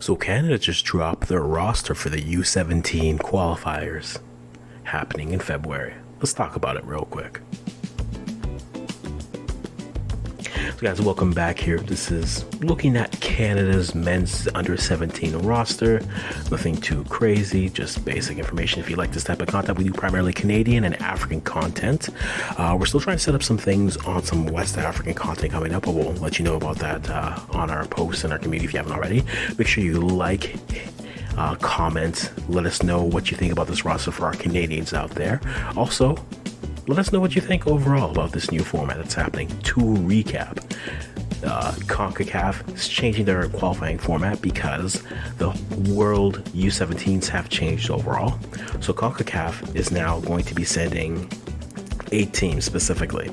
So Canada just dropped their roster for the U-17 qualifiers happening in February. Let's talk about it real quick. So guys, welcome back here. This is looking at Canada's men's under 17 roster. Nothing too crazy, just basic information. If you like this type of content, we do primarily Canadian and African content. We're still trying to set up some things on some West African content coming up, but we'll let you know about that on our posts in our community if you haven't already. Make sure you like, comment, let us know what you think about this roster for our Canadians out there. Also, let us know what you think overall about this new format that's happening. To recap, CONCACAF is changing their qualifying format because the World U-17s have changed overall. So CONCACAF is now going to be sending 8 teams specifically.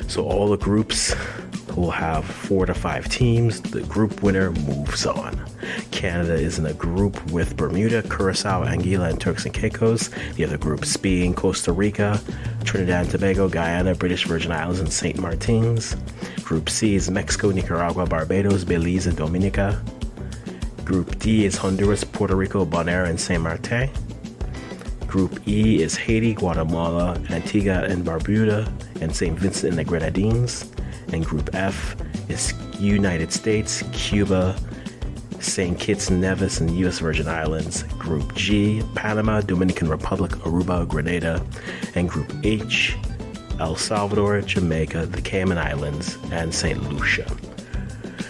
So all the groups will have 4 to 5 teams. The group winner moves on. Canada is in a group with Bermuda, Curacao, Anguilla, and Turks and Caicos. The other groups being Costa Rica, Trinidad and Tobago, Guyana, British Virgin Islands, and St. Martin's. Group C is Mexico, Nicaragua, Barbados, Belize, and Dominica. Group D is Honduras, Puerto Rico, Bonaire, and Saint Martin. Group E is Haiti, Guatemala, Antigua and Barbuda, and St. Vincent and the Grenadines. And Group F is United States, Cuba, St. Kitts and Nevis, and U.S. Virgin Islands. Group G, Panama, Dominican Republic, Aruba, Grenada. And Group H, El Salvador, Jamaica, the Cayman Islands, and St. Lucia.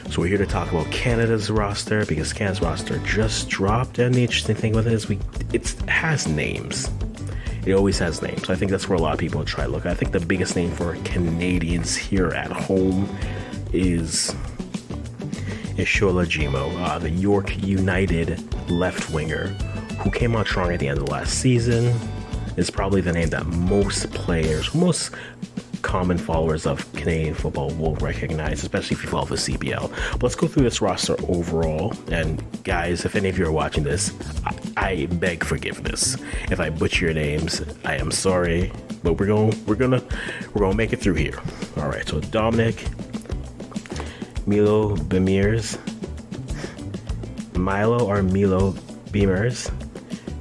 So we're here to talk about Canada's roster because Canada's roster just dropped, and the interesting thing with it is it has names. It always has names. I think that's where a lot of people try to look. I think the biggest name for Canadians here at home is Shola Jimo, the York United left winger who came out strong at the end of the last season. Is probably the name that most players, most common followers of Canadian football will recognize, especially if you follow the CBL. But let's go through this roster overall. And guys, if any of you are watching this, I beg forgiveness if I butcher your names. I am sorry, but we're gonna make it through here. All right. So Dominic, Milo Beamers,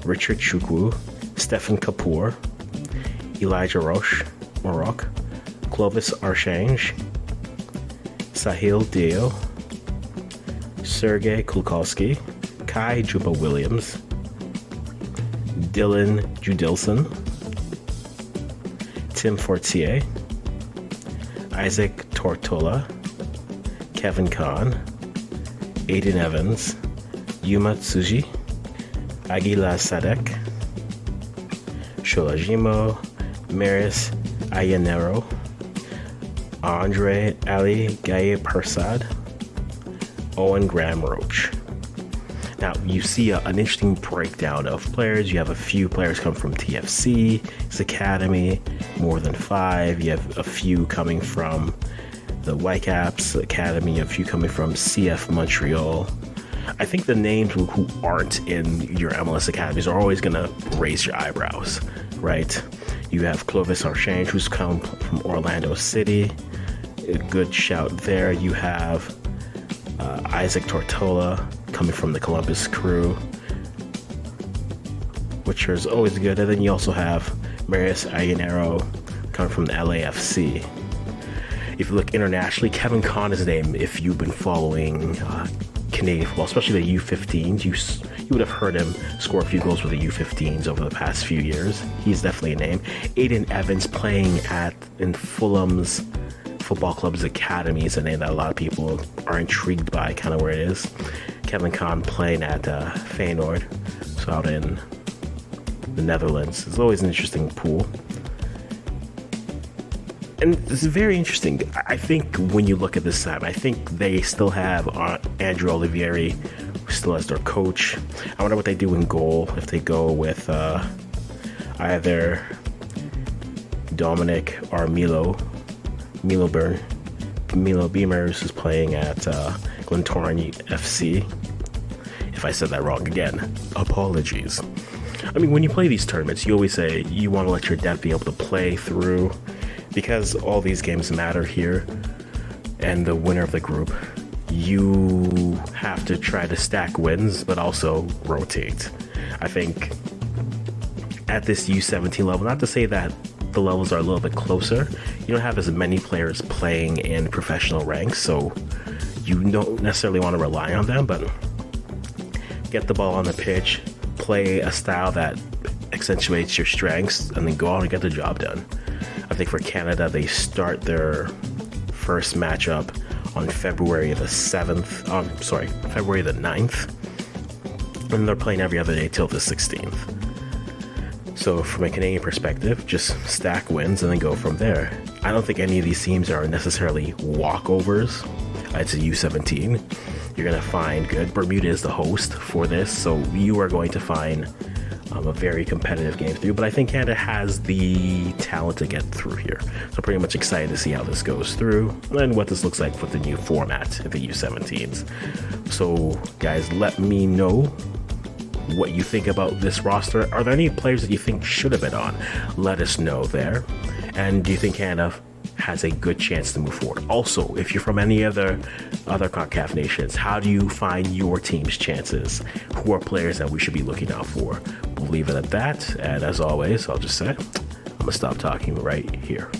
Richard Chukwu, Stephen Kapoor, Elijah Morok, Clovis Archange, Sahil Dio, Sergei Kulkowski, Kai Juba Williams, Dylan Judilson, Tim Fortier, Isaac Tortola, Kevin Kahn, Aiden Evans, Yuma Tsuji, Aguila Sadek, Shola Jimo, Maris Ayanero, Andre Ali Gaye Persad, Owen Graham Roach. Now, you see an interesting breakdown of players. You have a few players come from TFC, his academy, more than 5. You have a few coming from the Whitecaps Academy, a few coming from CF Montreal. I think the names who aren't in your MLS academies are always going to raise your eyebrows, right? You have Clovis Archange, who's come from Orlando City. A good shout there. You have Isaac Tortola coming from the Columbus Crew, which is always good. And then you also have Marius Ayanero coming from the LAFC. If you look internationally, Kevin Kahn is a name. If you've been following Canadian football, especially the U-15s, you would have heard him score a few goals with the U-15s over the past few years. He's definitely a name. Aiden Evans playing in Fulham's Football Club's academy is a name that a lot of people are intrigued by, kind of where it is. Kevin Kahn playing at Feyenoord, so out in the Netherlands. It's always an interesting pool. And it's very interesting. I think when you look at this time, I think they still have Andrew Olivieri still as their coach. I wonder what they do in goal, if they go with either Dominic or Milo Beamers, who's playing at Glentoran FC. If I said that wrong again, apologies. I mean, when you play these tournaments, you always say you want to let your depth be able to play through, because all these games matter here, and the winner of the group, you have to try to stack wins, but also rotate. I think at this U17 level, not to say that the levels are a little bit closer, you don't have as many players playing in professional ranks, so you don't necessarily want to rely on them, but get the ball on the pitch, play a style that accentuates your strengths, and then go out and get the job done. I think for Canada, they start their first matchup on February the 9th, and they're playing every other day till the 16th. So from a Canadian perspective, just stack wins and then go from there. I don't think any of these teams are necessarily walkovers. It's a U17. You're going to find good. Bermuda is the host for this, so you are going to find a very competitive game through, but I think Canada has the talent to get through here. So pretty much excited to see how this goes through and what this looks like with the new format of the U17s. So guys, let me know what you think about this roster. Are there any players that you think should have been on? Let us know there. And do you think Canada has a good chance to move forward? Also, if you're from any other CONCACAF nations, how do you find your team's chances? Who are players that we should be looking out for? We'll leave it at that. And as always, I'll just say, I'm gonna stop talking right here.